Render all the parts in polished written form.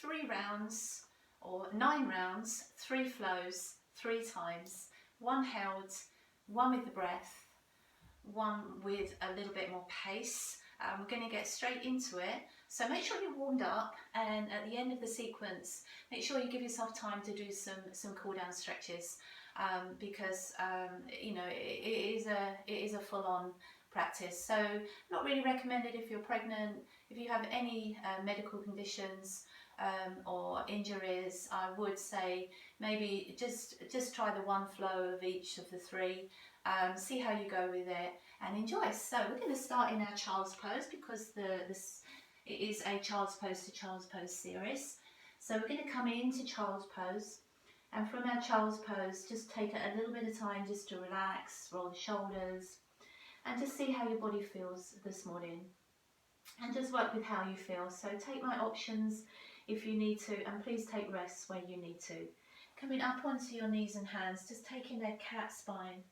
3 rounds or 9 rounds, 3 flows, 3 times, 1 held, 1 with the breath, 1 with a little bit more pace. We're going to get straight into it, so make sure you're warmed up, and at the end of the sequence make sure you give yourself time to do some cool down stretches, because you know, it is a full-on practice. So not really recommended if you're pregnant. If you have any medical conditions or injuries, I would say maybe just try the 1 flow of each of the 3. See how you go with it and enjoy. So we're going to start in our child's pose, because it is a child's pose to child's pose series. So we're going to come into child's pose, and from our child's pose just take a little bit of time just to relax, roll the shoulders, and just see how your body feels this morning, and just work with how you feel. So take my options if you need to, and please take rests where you need to. Coming up onto your knees and hands, just taking a cat spine,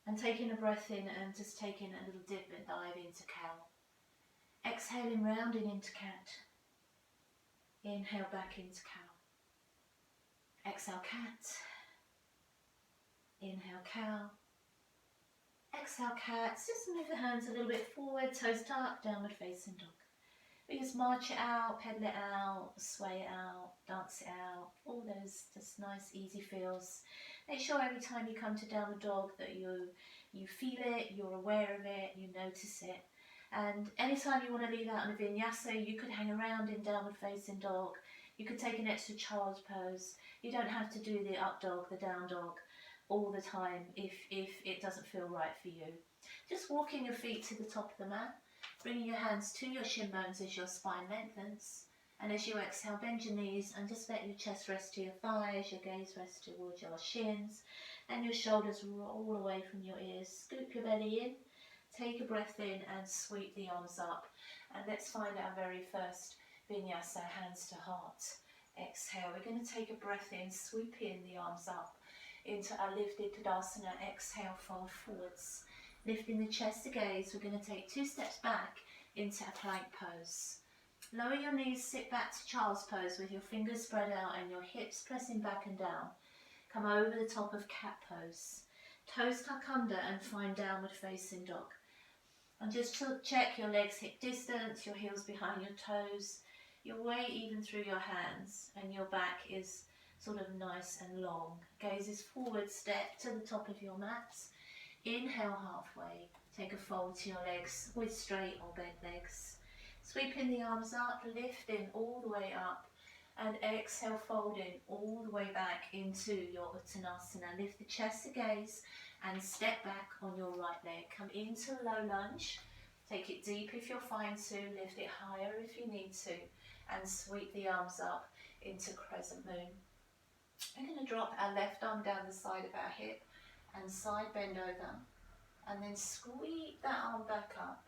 and taking a breath in and just taking a little dip and dive into cow. Exhaling, rounding into cat. Inhale back into cow. Exhale, cat. Inhale, cow. Exhale, cat. Just move the hands a little bit forward, toes tucked, downward facing dog. We just march it out, pedal it out, sway it out, dance it out. All those just nice, easy feels. Make sure every time you come to downward dog that you feel it, you're aware of it, you notice it. And anytime you want to leave out in a vinyasa, you could hang around in downward facing dog. You could take an extra child's pose. You don't have to do the up dog, the down dog all the time if it doesn't feel right for you. Just walking your feet to the top of the mat, bringing your hands to your shin bones as your spine lengthens, and as you exhale, bend your knees and just let your chest rest to your thighs, your gaze rest towards your shins, and your shoulders roll away from your ears. Scoop your belly in, take a breath in and sweep the arms up. And let's find our very first vinyasa, hands to heart. Exhale, we're going to take a breath in, sweeping the arms up into our lifted Tadasana. Exhale, fold forwards. Lifting the chest to gaze, we're going to take 2 steps back into a plank pose. Lower your knees, sit back to child's pose with your fingers spread out and your hips pressing back and down. Come over the top of cat pose. Toes tuck under and find downward facing dog. And just check your legs hip distance, your heels behind your toes, your weight even through your hands, and your back is sort of nice and long. Gaze is forward, step to the top of your mats. Inhale halfway, take a fold to your legs with straight or bent legs. Sweeping the arms up, lifting all the way up, and exhale, folding all the way back into your Uttanasana. Lift the chest to gaze and step back on your right leg. Come into a low lunge, take it deep if you're fine to, lift it higher if you need to, and sweep the arms up into crescent moon. We're going to drop our left arm down the side of our hip and side bend over, and then sweep that arm back up.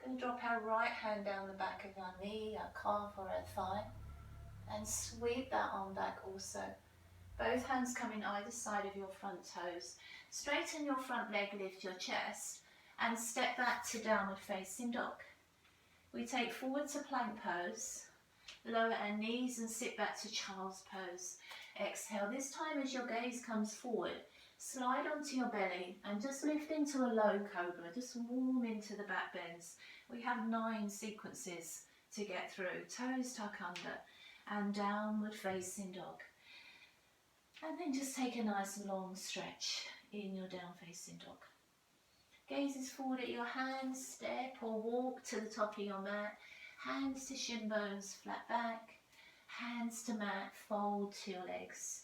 Going to drop our right hand down the back of our knee, our calf or our thigh, and sweep that arm back also. Both hands coming either side of your front toes. Straighten your front leg, lift your chest, and step back to downward facing dog. We take forward to plank pose, lower our knees and sit back to child's pose. Exhale, this time as your gaze comes forward, slide onto your belly and just lift into a low cobra, just warm into the back bends. We have 9 sequences to get through. Toes tuck under and downward facing dog. And then just take a nice long stretch in your down facing dog. Gaze is forward at your hands, step or walk to the top of your mat. Hands to shin bones, flat back. Hands to mat, fold to your legs.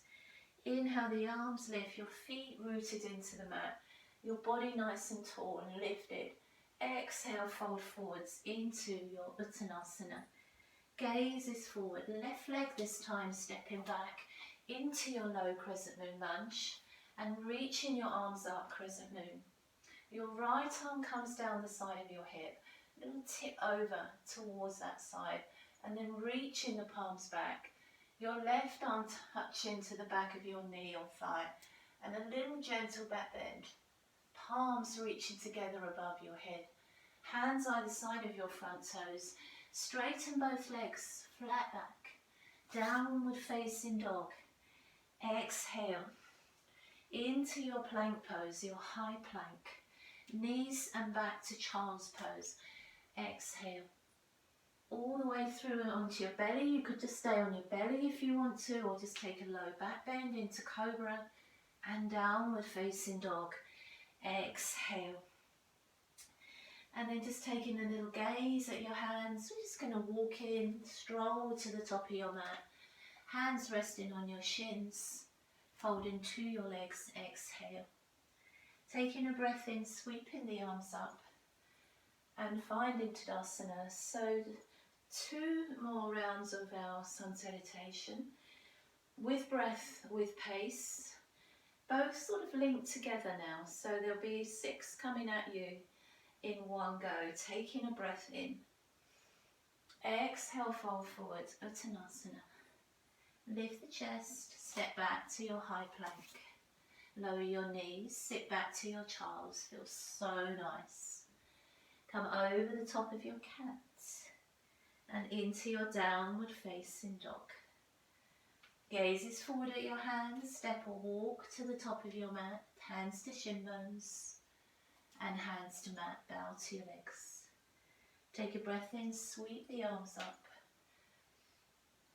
Inhale, the arms lift, your feet rooted into the mat. Your body nice and tall and lifted. Exhale, fold forwards into your Uttanasana. Gaze is forward, left leg this time stepping back into your low crescent moon lunge and reaching your arms up, crescent moon. Your right arm comes down the side of your hip, little tip over towards that side, and then reaching the palms back. Your left arm touching to the back of your knee or thigh, and a little gentle back bend. Palms reaching together above your head. Hands either side of your front toes. Straighten both legs, flat back. downward facing dog. Exhale into your plank pose, your high plank. Knees and back to child's pose. Exhale all the way through and onto your belly. You could just stay on your belly if you want to, or just take a low back bend into cobra and downward facing dog. Exhale. And then just taking a little gaze at your hands. We're just going to walk in, stroll to the top of your mat. Hands resting on your shins, folding to your legs. Exhale. Taking a breath in, sweeping the arms up and finding Tadasana. So 2 more rounds of our sun salutation with breath, with pace, both sort of linked together now. So there'll be 6 coming at you in one go. Taking a breath in. Exhale, fold forward, Uttanasana. Lift the chest, step back to your high plank. Lower your knees, sit back to your child's. Feels so nice. Come over the top of your cat and into your downward facing dog. Gazes forward at your hands, step or walk to the top of your mat, hands to shin bones and hands to mat, bow to your legs. Take a breath in, sweep the arms up.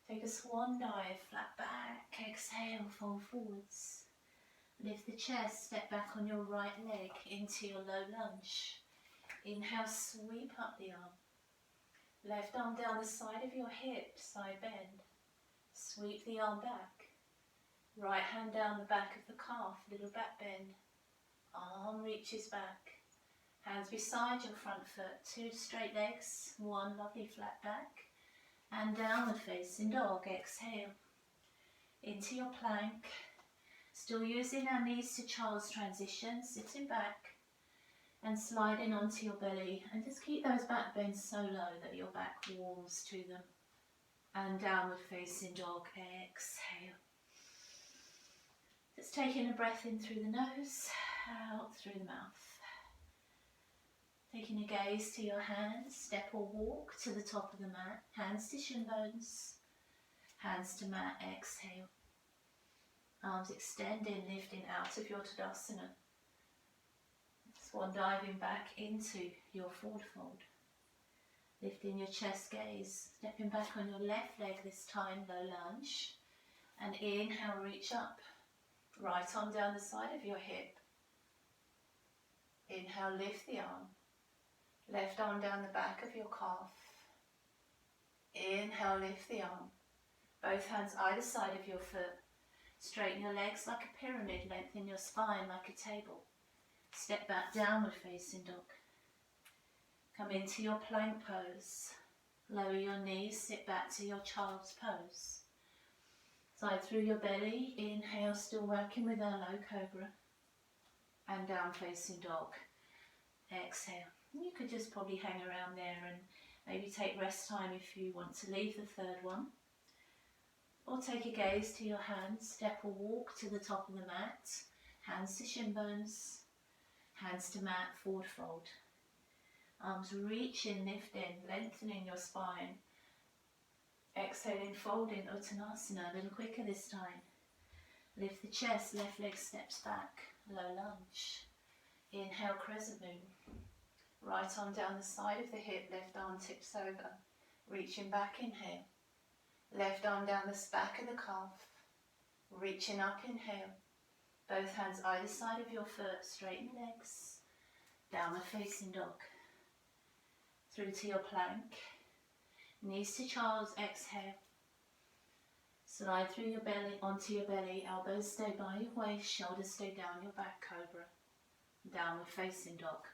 Take a swan dive, flat back, exhale, fold forwards. Lift the chest, step back on your right leg into your low lunge. Inhale, sweep up the arm. Left arm down the side of your hip, side bend. Sweep the arm back. Right hand down the back of the calf, little back bend. Arm reaches back. Hands beside your front foot, 2 straight legs, 1 lovely flat back. And downward facing dog. Exhale into your plank. Still using our knees to child's transition, sitting back and sliding onto your belly, and just keep those back bends so low that your back warms to them. And downward facing dog. Exhale. Just taking a breath in through the nose, out through the mouth. Taking a gaze to your hands, step or walk to the top of the mat, hands to shin bones, hands to mat. Exhale. Arms extending, lifting out of your Tadasana. Swan diving back into your forward fold. Lifting your chest gaze, stepping back on your left leg this time, low lunge. And inhale, reach up. Right arm down the side of your hip. Inhale, lift the arm. Left arm down the back of your calf. Inhale, lift the arm. Both hands either side of your foot. Straighten your legs like a pyramid, lengthen your spine like a table. Step back, downward facing dog. Come into your plank pose. Lower your knees, sit back to your child's pose. Side through your belly. Inhale, still working with our low cobra. And down facing dog. Exhale. You could just probably hang around there and maybe take rest time if you want to leave the 3rd one. Or take a gaze to your hands, step or walk to the top of the mat, hands to shin bones, hands to mat, forward fold. Arms reaching, lifting, lengthening your spine. Exhaling, folding, Uttanasana, a little quicker this time. Lift the chest, left leg steps back, low lunge. Inhale, crescent moon. Right arm down the side of the hip, left arm tips over. Reaching back, inhale. Left arm down the back of the calf. Reaching up, inhale. Both hands either side of your foot, straighten legs. Downward facing dog. Through to your plank. Knees to child's, exhale. Slide through your belly, onto your belly. Elbows stay by your waist, shoulders stay down your back, cobra. Downward facing dog.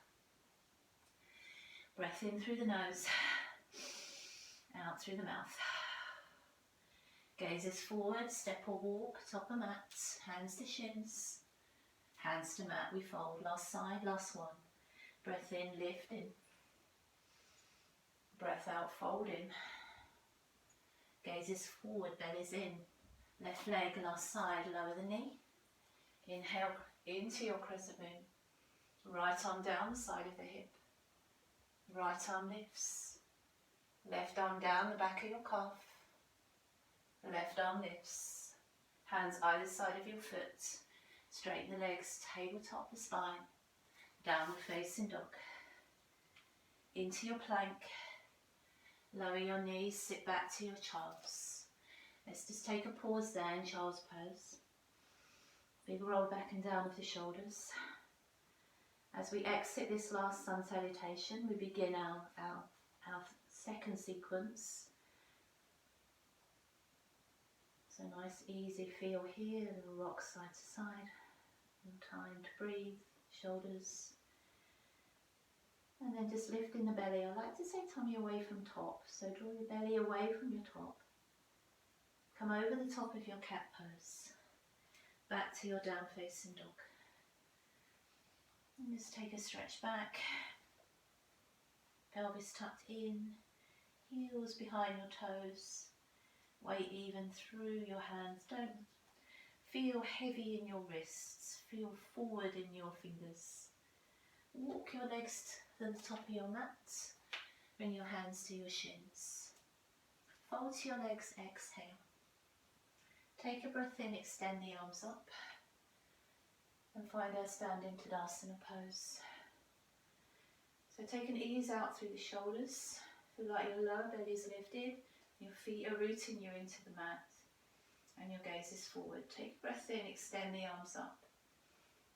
Breath in through the nose. Out through the mouth. Gazes forward, step or walk, top of mat, hands to shins, hands to mat, we fold, last side, last one. Breath in, lifting. Breath out, folding. Gazes forward, belly's in. Left leg, last side, lower the knee. Inhale into your crescent moon. Right arm down the side of the hip. Right arm lifts. Left arm down the back of your calf. forearm lifts. Hands either side of your foot. Straighten the legs, tabletop the spine. Downward facing dog. Into your plank. Lower your knees, sit back to your child's. Let's just take a pause there in child's pose. Big roll back and down of the shoulders. As we exit this last sun salutation, we begin our second sequence. So nice easy feel here, little rock side to side. And time to breathe, shoulders. And then just lifting the belly. I like to say tummy away from top. So draw your belly away from your top. Come over the top of your cat pose. Back to your down facing dog. And just take a stretch back. Pelvis tucked in. Heels behind your toes. Weight even through your hands. Don't feel heavy in your wrists. Feel forward in your fingers. Walk your legs to the top of your mat. Bring your hands to your shins. Fold your legs, exhale. Take a breath in, extend the arms up. And find our standing Tadasana pose. So take an ease out through the shoulders. Feel like your lower belly is lifted. Your feet are rooting you into the mat. And your gaze is forward. Take a breath in, extend the arms up.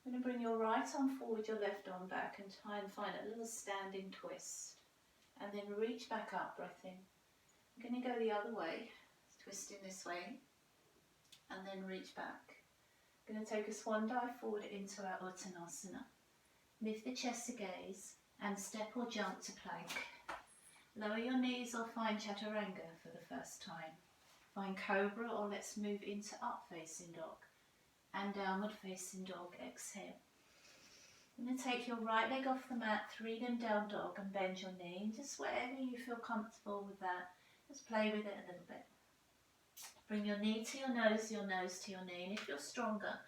I'm going to bring your right arm forward, your left arm back, and try and find a little standing twist. And then reach back up, breath in. I'm going to go the other way, twisting this way, and then reach back. I'm going to take a swan dive forward into our Uttanasana. Lift the chest to gaze, and step or jump to plank. Lower your knees or find Chaturanga for the first time. Find Cobra or let's move into up facing dog. And downward facing dog, exhale. And then take your right leg off the mat, 3 limb down dog, and bend your knee. And just wherever you feel comfortable with that, just play with it a little bit. Bring your knee to your nose to your knee. And if you're stronger,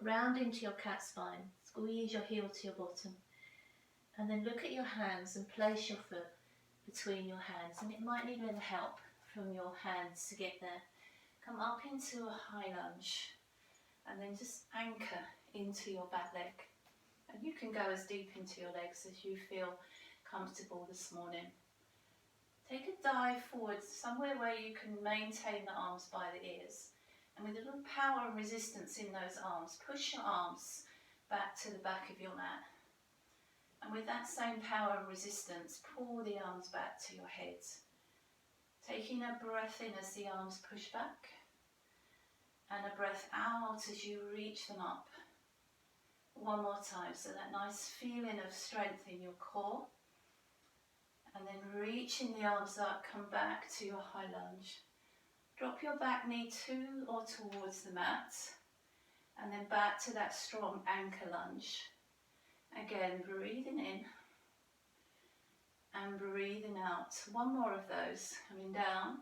round into your cat spine. Squeeze your heel to your bottom. And then look at your hands and place your foot between your hands. And it might need a little help from your hands to get there. Come up into a high lunge. And then just anchor into your back leg. And you can go as deep into your legs as you feel comfortable this morning. Take a dive forward, somewhere where you can maintain the arms by the ears. And with a little power and resistance in those arms, push your arms back to the back of your mat. And with that same power and resistance, pull the arms back to your head. Taking a breath in as the arms push back. And a breath out as you reach them up. One more time, so that nice feeling of strength in your core. And then reaching the arms up, come back to your high lunge. Drop your back knee to or towards the mat. And then back to that strong anchor lunge. Again, breathing in. And breathing out. One more of those, coming down.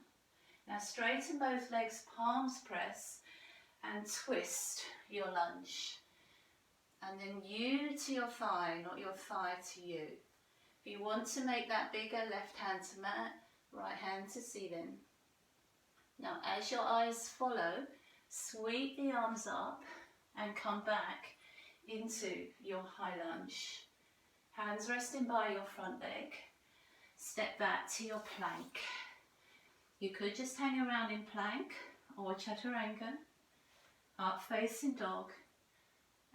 Now straighten both legs, palms press. And twist your lunge. And then you to your thigh, not your thigh to you. If you want to make that bigger, left hand to mat, right hand to ceiling. Now as your eyes follow, sweep the arms up and come back into your high lunge. Hands resting by your front leg. Step back to your plank. You could just hang around in plank or Chaturanga. Up facing dog,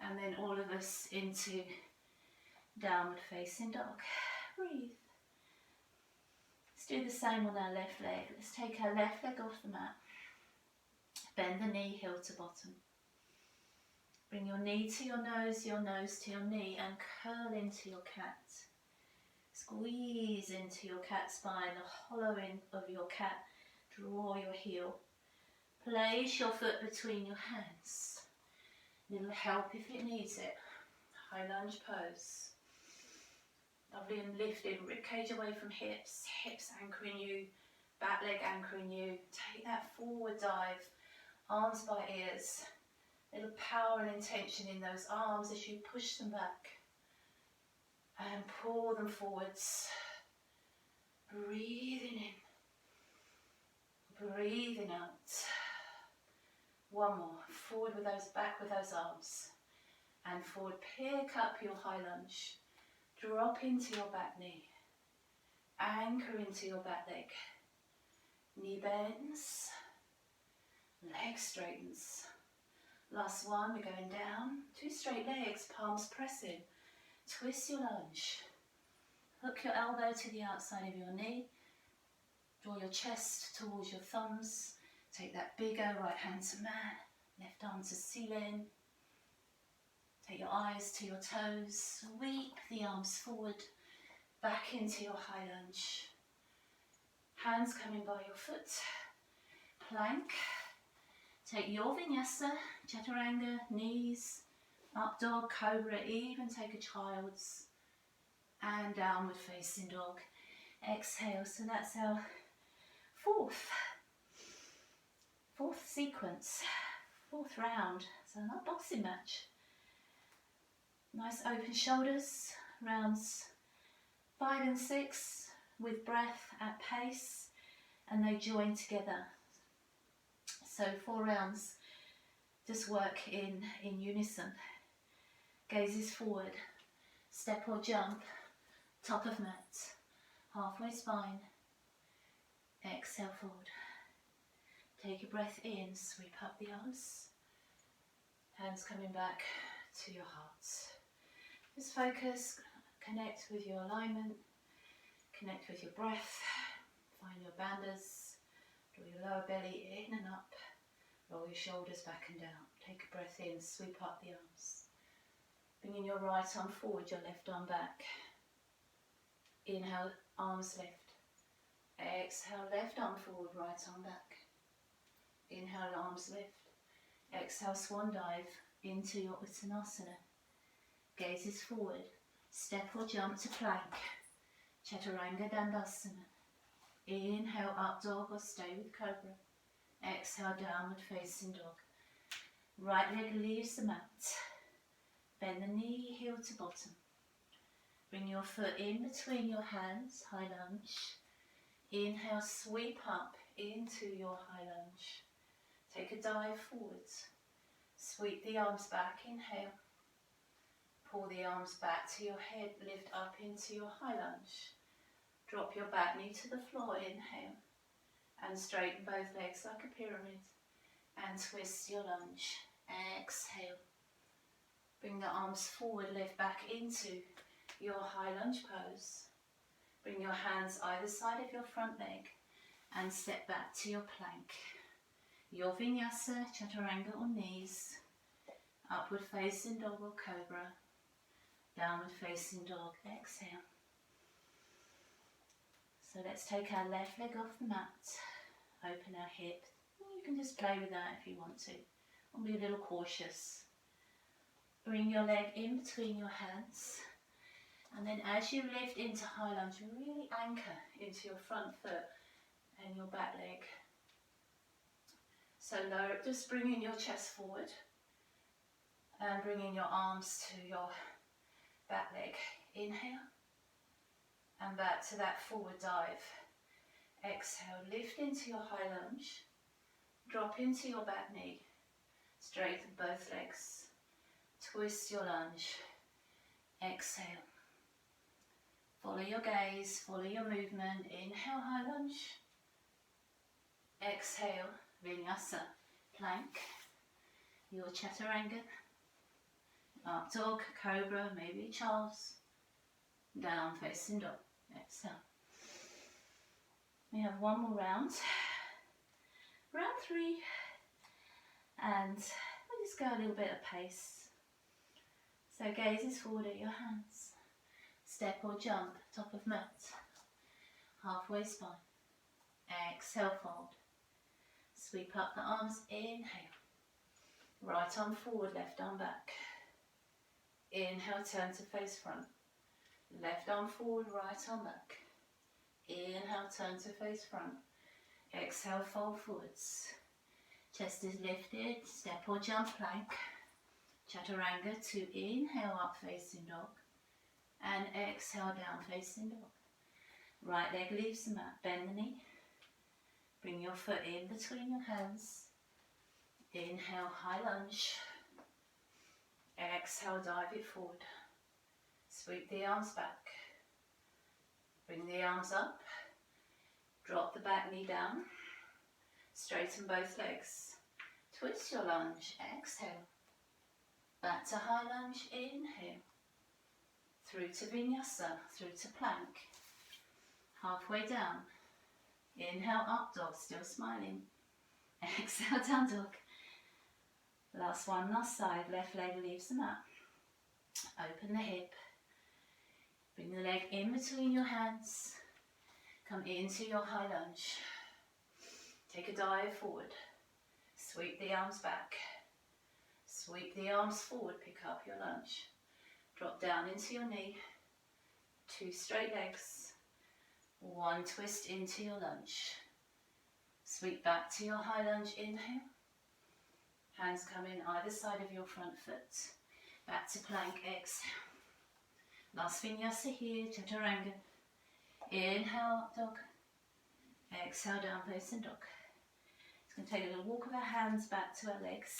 and then all of us into downward facing dog. Breathe. Let's do the same on our left leg. Let's take our left leg off the mat. Bend the knee, heel to bottom. Bring your knee to your nose to your knee, and curl into your cat. Squeeze into your cat spine, the hollow end of your cat. Draw your heel. Place your foot between your hands. Little help if it needs it. High lunge pose. Lovely and lifted. Ribcage away from hips. Hips anchoring you. Back leg anchoring you. Take that forward dive. Arms by ears. Little power and intention in those arms as you push them back. And pull them forwards. Breathing in. Breathing out. One more. Forward with those, back with those arms. And forward, pick up your high lunge. Drop into your back knee. Anchor into your back leg. Knee bends. Leg straightens. Last one, we're going down. 2 straight legs, palms pressing. Twist your lunge. Hook your elbow to the outside of your knee. Draw your chest towards your thumbs. Take that bigger right hand to mat, left arm to ceiling. Take your eyes to your toes. Sweep the arms forward, back into your high lunge. Hands coming by your foot. Plank. Take your vinyasa, chaturanga, knees, up dog, cobra, even take a child's, and downward facing dog. Exhale, so that's our fourth sequence, fourth round. So another boxing match. Nice open shoulders, rounds 5 and 6 with breath at pace, and they join together. So 4 rounds, just work in unison. Gazes forward, step or jump, top of mat, halfway spine, exhale forward. Take a breath in, sweep up the arms, hands coming back to your heart. Just focus, connect with your alignment, connect with your breath, find your bandhas, draw your lower belly in and up, roll your shoulders back and down. Take a breath in, sweep up the arms. Bringing your right arm forward, your left arm back. Inhale, arms lift. Exhale, left arm forward, right arm back. Inhale, arms lift. Exhale, swan dive into your Uttanasana. Gazes forward. Step or jump to plank. Chaturanga Dandasana. Inhale, up dog or stay with cobra. Exhale, downward facing dog. Right leg leaves the mat. Bend the knee, heel to bottom. Bring your foot in between your hands, high lunge. Inhale, sweep up into your high lunge. Take a dive forwards. Sweep the arms back, inhale. Pull the arms back to your head, lift up into your high lunge. Drop your back knee to the floor, inhale. And straighten both legs like a pyramid. And twist your lunge. Exhale. Bring the arms forward, lift back into your high lunge pose. Bring your hands either side of your front leg and step back to your plank. Your vinyasa, chaturanga or knees, upward facing dog or cobra, downward facing dog, exhale. So let's take our left leg off the mat, open our hip. You can just play with that if you want to, or be a little cautious. Bring your leg in between your hands, and then as you lift into high lunge, really anchor into your front foot and your back leg. So lower, just bringing your chest forward and bringing your arms to your back leg. Inhale and back to that forward dive. Exhale, lift into your high lunge, drop into your back knee, straighten both legs, twist your lunge, exhale. Follow your gaze, follow your movement. Inhale, high lunge. Exhale, vinyasa, plank. Your chaturanga. Up dog, cobra, maybe Charles. Down facing dog. Exhale. We have one more round. Round 3. And we'll just go a little bit of pace. So gazes forward at your hands. Step or jump, top of mat, halfway spine. Exhale, fold. Sweep up the arms, inhale. Right arm forward, left arm back. Inhale, turn to face front. Left arm forward, right arm back. Inhale, turn to face front. Exhale, fold forwards. Chest is lifted, step or jump plank. Chaturanga to inhale, up facing dog. And exhale, down facing dog. Right leg leaves the mat, bend the knee. Bring your foot in between your hands. Inhale, high lunge. Exhale, dive it forward. Sweep the arms back. Bring the arms up. Drop the back knee down. Straighten both legs. Twist your lunge. Exhale. Back to high lunge. Inhale. Through to vinyasa. Through to plank. Halfway down. Inhale, up dog. Still smiling. Exhale, down dog. Last one, last side. Left leg leaves the mat. Open the hip. Bring the leg in between your hands. Come into your high lunge. Take a dive forward. Sweep the arms back. Sweep the arms forward. Pick up your lunge. Drop down into your knee. 2 straight legs. 1 twist into your lunge. Sweep back to your high lunge. Inhale. Hands come in either side of your front foot. Back to plank. Exhale. Last vinyasa here, chaturanga. Inhale, up dog. Exhale, down facing dog. It's going to take a little walk of our hands back to our legs.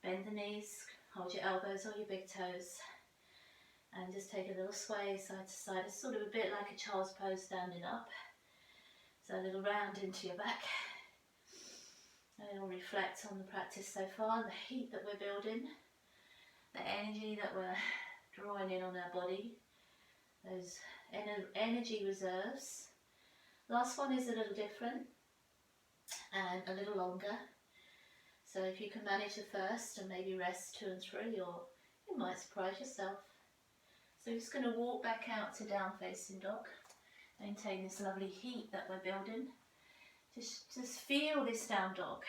Bend the knees, hold your elbows or your big toes. And just take a little sway side to side. It's sort of a bit like a child's pose standing up. So a little round into your back. A little reflect on the practice so far, the heat that we're building, the energy that we're drawing in on our body, those energy reserves. Last one is a little different and a little longer. So if you can manage the first and maybe rest 2 and 3, or you might surprise yourself. So we're just going to walk back out to down facing dog. Maintain this lovely heat that we're building. Just feel this down dog.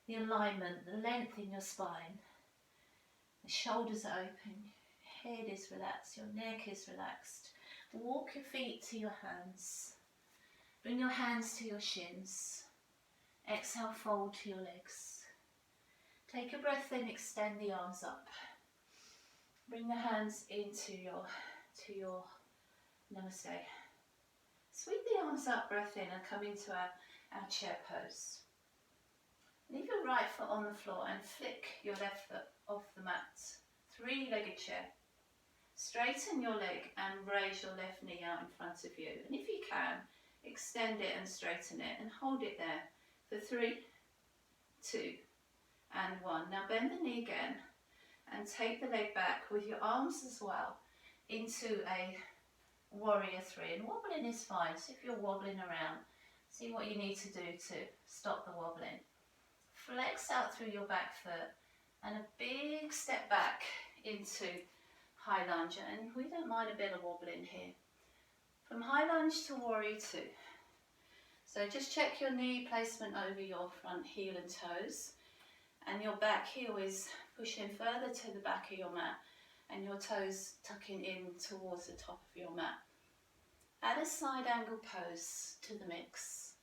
The alignment, the length in your spine. The shoulders are open. Head is relaxed, your neck is relaxed. Walk your feet to your hands. Bring your hands to your shins. Exhale, fold to your legs. Take a breath, then extend the arms up. Bring the hands into your namaste. Sweep the arms up, breath in, and come into our chair pose. Leave your right foot on the floor and flick your left foot off the mat. 3-legged chair. Straighten your leg and raise your left knee out in front of you. And if you can, extend it and straighten it and hold it there for 3, 2, and 1. Now bend the knee again and take the leg back with your arms as well into a warrior 3. And wobbling is fine, so if you're wobbling around, see what you need to do to stop the wobbling. Flex out through your back foot and a big step back into high lunge, and we don't mind a bit of wobbling here. From high lunge to warrior 2. So just check your knee placement over your front heel and toes, and your back heel is pushing further to the back of your mat and your toes tucking in towards the top of your mat. Add a side angle pose to the mix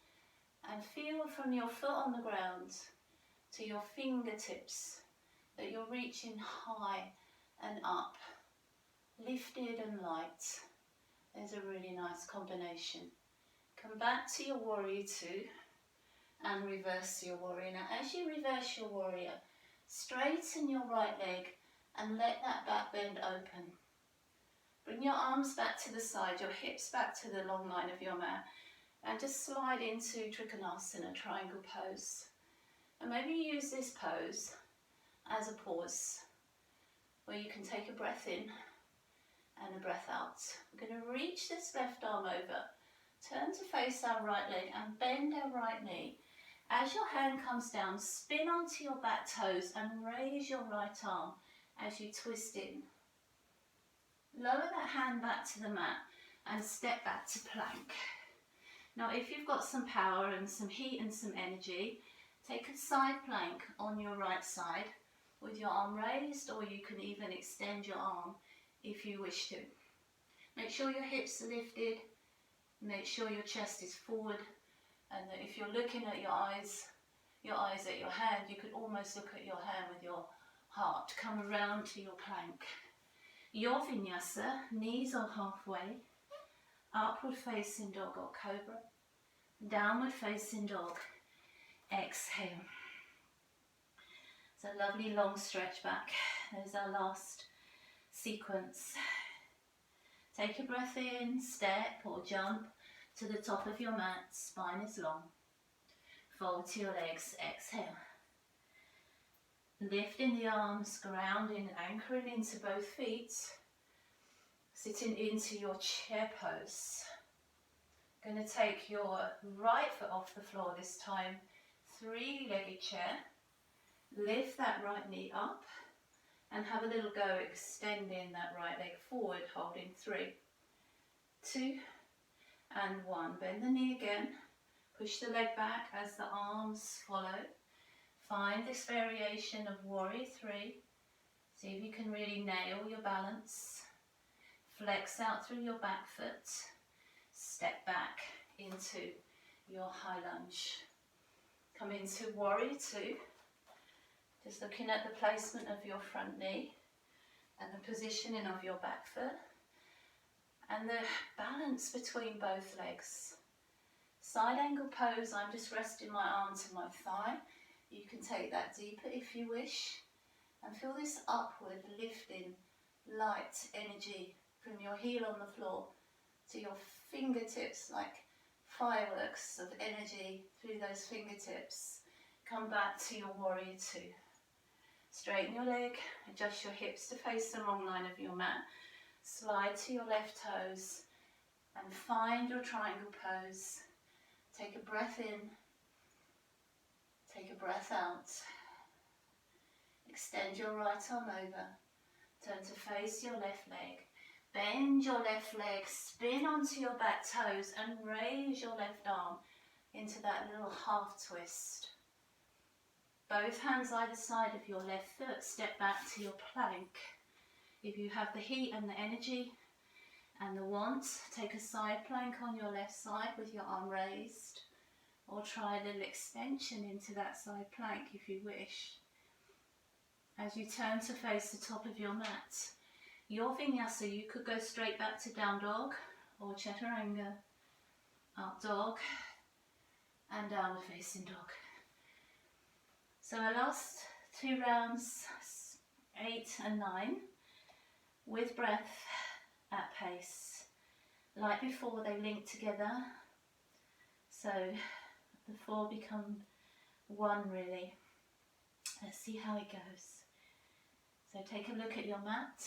and feel from your foot on the ground to your fingertips that you're reaching high and up, lifted and light. There's a really nice combination. Come back to your warrior 2 and reverse your warrior. Now as you reverse your warrior, straighten your right leg and let that back bend open. Bring your arms back to the side, your hips back to the long line of your mat, and just slide into Trikonasana, triangle pose. And maybe use this pose as a pause, where you can take a breath in and a breath out. We're going to reach this left arm over, turn to face our right leg and bend our right knee. As your hand comes down, spin onto your back toes and raise your right arm as you twist in. Lower that hand back to the mat and step back to plank. Now if you've got some power and some heat and some energy, take a side plank on your right side with your arm raised, or you can even extend your arm if you wish to. Make sure your hips are lifted, make sure your chest is forward, and that if you're looking at your eyes at your hand, you could almost look at your hand with your heart. Come around to your plank. Your vinyasa, knees are halfway, upward facing dog or cobra, downward facing dog, exhale. So lovely long stretch back. There's our last sequence. Take a breath in, step or jump to the top of your mat, spine is long. Fold to your legs, exhale. Lifting the arms, grounding, anchoring into both feet. Sitting into your chair pose. Going to take your right foot off the floor this time, three-legged chair. Lift that right knee up and have a little go extending that right leg forward, holding 3, 2 and 1. Bend the knee again, push the leg back as the arms follow. Find this variation of warrior 3. See if you can really nail your balance. Flex out through your back foot. Step back into your high lunge. Come into warrior 2. Just looking at the placement of your front knee and the positioning of your back foot and the balance between both legs. Side angle pose, I'm just resting my arm to my thigh. You can take that deeper if you wish and feel this upward lifting light energy from your heel on the floor to your fingertips, like fireworks of energy through those fingertips. Come back to your warrior 2. Straighten your leg, adjust your hips to face the wrong line of your mat. Slide to your left toes and find your triangle pose. Take a breath in, take a breath out. Extend your right arm over. Turn to face your left leg. Bend your left leg, spin onto your back toes and raise your left arm into that little half twist. Both hands either side of your left foot, step back to your plank. If you have the heat and the energy and the want, take a side plank on your left side with your arm raised, or try a little extension into that side plank if you wish. As you turn to face the top of your mat, your vinyasa, you could go straight back to down dog or chaturanga, up dog and downward facing dog. So our last 2 rounds, 8 and 9, with breath at pace. Like before, they link together, so the 4 become 1 really. Let's see how it goes. So take a look at your mat,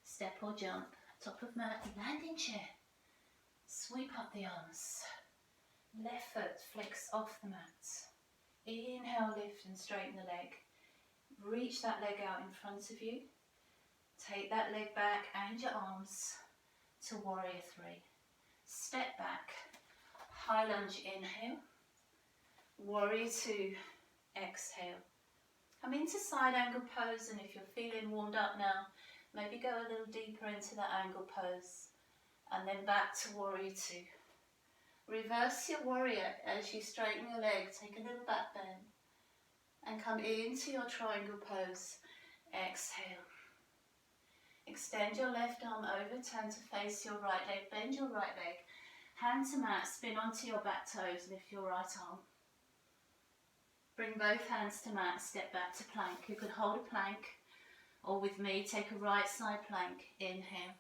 step or jump, top of mat, landing chair, sweep up the arms, left foot flex off the mat. Inhale, lift and straighten the leg. Reach that leg out in front of you. Take that leg back and your arms to warrior 3. Step back, high lunge, inhale. Warrior 2, exhale. Come into side angle pose, and if you're feeling warmed up now, maybe go a little deeper into that angle pose and then back to warrior 2. Reverse your warrior as you straighten your leg, take a little back bend and come into your triangle pose. Exhale. Extend your left arm over, turn to face your right leg, bend your right leg, hand to mat, spin onto your back toes, lift your right arm. Bring both hands to mat, step back to plank. You could hold a plank, or with me, take a right side plank, inhale,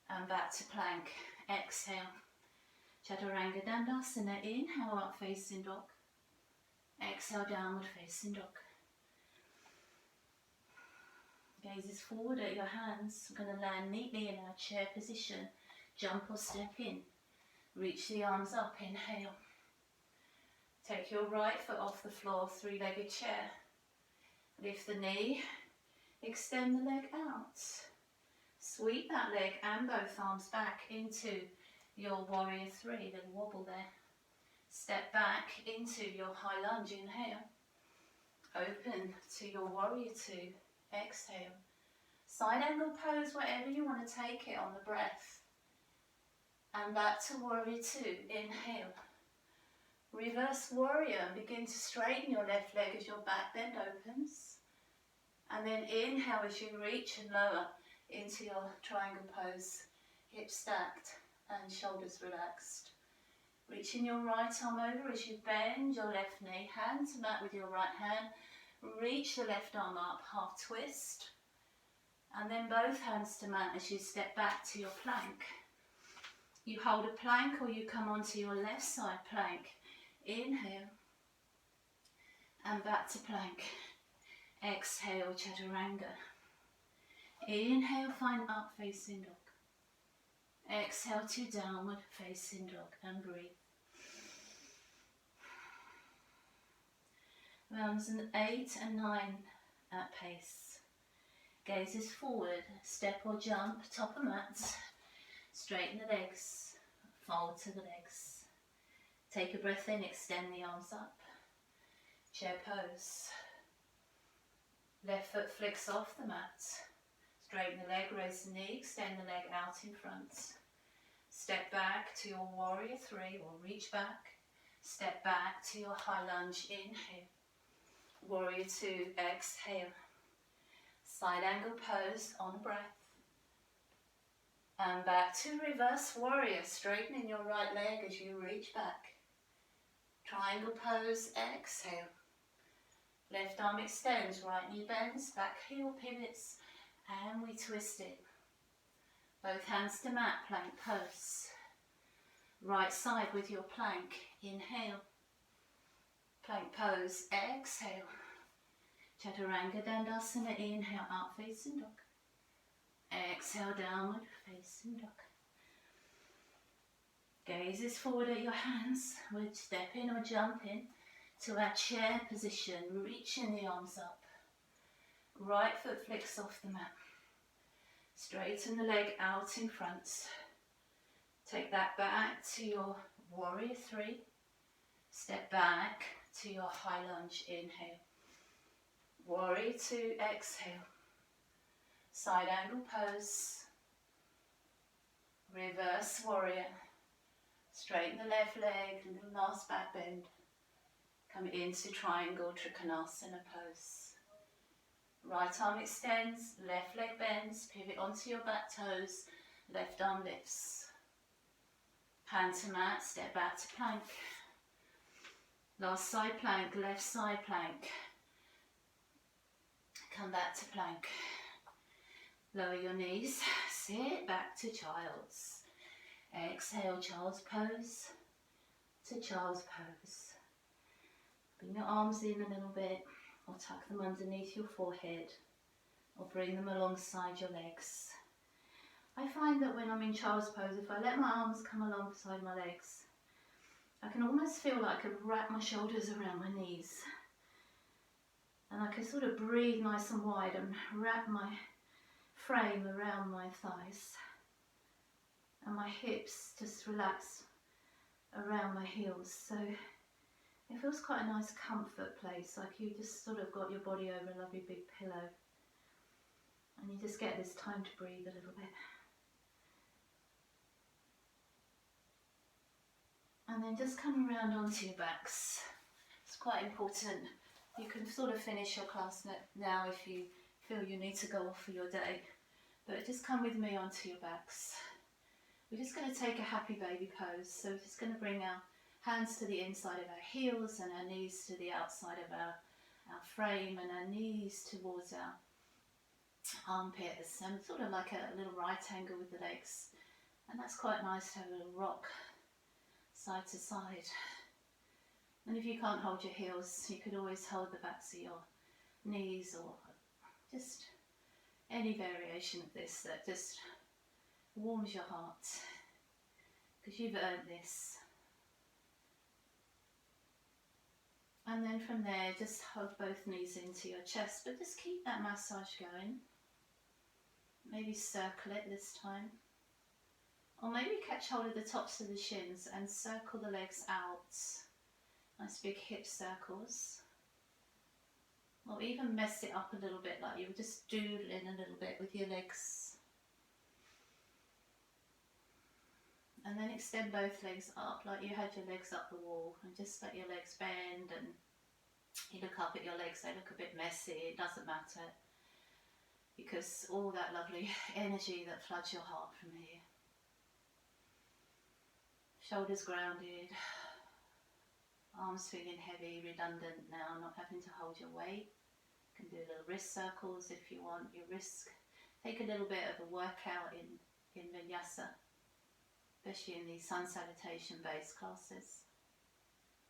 and back to plank, exhale. Chaturanga Dandasana, inhale, up facing dog, exhale, downward facing dog. Gazes forward at your hands. We're going to land neatly in our chair position, jump or step in, reach the arms up, inhale. Take your right foot off the floor, 3-legged chair. Lift the knee, extend the leg out. Sweep that leg and both arms back into your warrior 3, little wobble there. Step back into your high lunge, inhale. Open to your warrior 2, exhale. Side angle pose, wherever you want to take it on the breath. And back to warrior 2, inhale. Reverse warrior and begin to straighten your left leg as your back bend opens. And then inhale as you reach and lower into your triangle pose, hips stacked and shoulders relaxed. Reaching your right arm over as you bend your left knee, hand to mat with your right hand. Reach the left arm up, half twist. And then both hands to mat as you step back to your plank. You hold a plank or you come onto your left side plank. Inhale. And back to plank. Exhale, chaturanga. Inhale, find up facing dog. Exhale to downward facing dog and breathe. Rounds 8 and 9 at pace. Gazes forward, step or jump, top of mat. Straighten the legs, fold to the legs. Take a breath in, extend the arms up. Chair pose. Left foot flicks off the mat. Straighten the leg, raise the knee, extend the leg out in front. Step back to your warrior 3 or reach back. Step back to your high lunge, inhale. Warrior 2, exhale. Side angle pose on breath. And back to reverse warrior, straightening your right leg as you reach back. Triangle pose, exhale. Left arm extends, right knee bends, back heel pivots, and we twist it. Both hands to mat, plank pose. Right side with your plank, inhale. Plank pose, exhale. Chaturanga Dandasana, inhale, out facing dog. Exhale, downward facing dog. Gazes forward at your hands, with step in or jump in to our chair position, reaching the arms up. Right foot flicks off the mat. Straighten the leg out in front. Take that back to your warrior 3. Step back to your high lunge, inhale. Warrior 2, exhale. Side angle pose. Reverse warrior. Straighten the left leg, little last back bend. Come into triangle Trikonasana pose. Right arm extends, left leg bends, pivot onto your back toes, left arm lifts. Hand to mat, step back to plank. Last side plank, left side plank. Come back to plank. Lower your knees, sit back to child's. Exhale, child's pose to child's pose. Bring your arms in a little bit, or tuck them underneath your forehead, or bring them alongside your legs. I find that when I'm in child's pose, if I let my arms come alongside my legs, I can almost feel like I can wrap my shoulders around my knees. And I can sort of breathe nice and wide and wrap my frame around my thighs. And my hips just relax around my heels. So it feels quite a nice comfort place, like you just sort of got your body over a lovely big pillow. And you just get this time to breathe a little bit. And then just come around onto your backs. It's quite important. You can sort of finish your class now if you feel you need to go off for your day. But just come with me onto your backs. We're just going to take a happy baby pose. So we're just going to bring our hands to the inside of our heels and our knees to the outside of our frame, and our knees towards our armpits, and sort of like a little right angle with the legs. And that's quite nice to have a little rock side to side. And if you can't hold your heels, you could always hold the backs of your knees, or just any variation of this that just warms your heart, because you've earned this. And then from there, just hug both knees into your chest, but just keep that massage going. Maybe circle it this time. Or maybe catch hold of the tops of the shins and circle the legs out. Nice big hip circles. Or even mess it up a little bit, like you were just doodling a little bit with your legs. And then extend both legs up like you had your legs up the wall, and just let your legs bend, and you look up at your legs, they look a bit messy, it doesn't matter, because all that lovely energy that floods your heart from here. Shoulders grounded, arms feeling heavy, redundant now, not having to hold your weight. You can do little wrist circles if you want your wrist. Take a little bit of a workout in vinyasa, especially in these sun salutation based classes.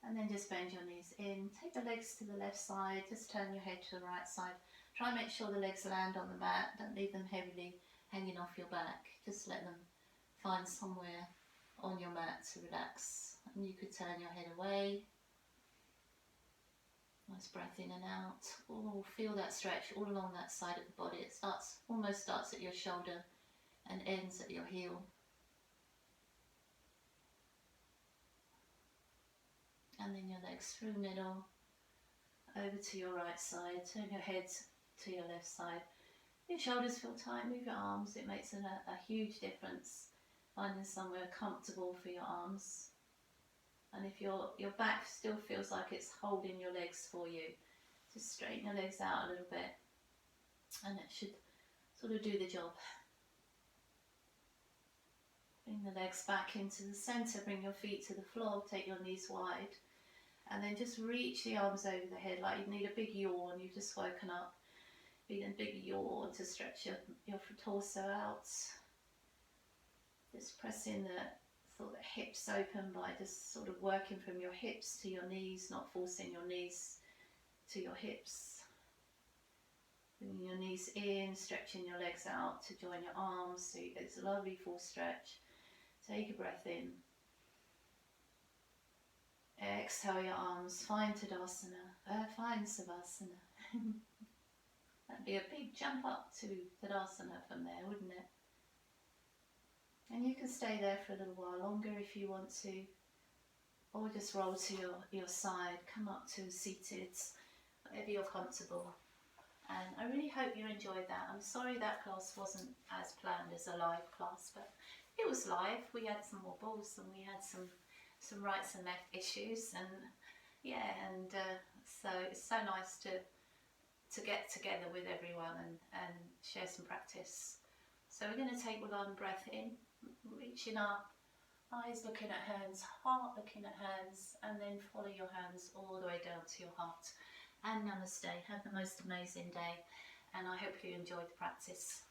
And then just bend your knees in, take the legs to the left side, just turn your head to the right side. Try and make sure the legs land on the mat, don't leave them heavily hanging off your back, just let them find somewhere on your mat to relax. And you could turn your head away. Nice breath in and out. Oh, feel that stretch all along that side of the body. It almost starts at your shoulder and ends at your heel. And then your legs through middle, over to your right side, turn your head to your left side. Your shoulders feel tight, move your arms, it makes a huge difference. Finding somewhere comfortable for your arms. And if your back still feels like it's holding your legs for you, just straighten your legs out a little bit and it should sort of do the job. Bring the legs back into the centre, bring your feet to the floor, take your knees wide. And then just reach the arms over the head like you need a big yawn. You've just woken up. Need a big yawn to stretch your torso out. Just pressing the hips open by just sort of working from your hips to your knees, not forcing your knees to your hips. Bringing your knees in, stretching your legs out to join your arms. So it's a lovely full stretch. Take a breath in. Exhale your arms, find Tadasana, find Savasana. That'd be a big jump up to Tadasana from there, wouldn't it? And you can stay there for a little while longer if you want to, or just roll to your side, come up to seated, whatever you're comfortable. And I really hope you enjoyed that. I'm sorry that class wasn't as planned as a live class, but it was live. We had some wobbles and we had some rights and left issues, and so it's so nice to get together with everyone and share some practice. So we're going to take one breath in, reaching up, eyes looking at hands, heart looking at hands, and then follow your hands all the way down to your heart. And namaste. Have the most amazing day, and I hope you enjoyed the practice.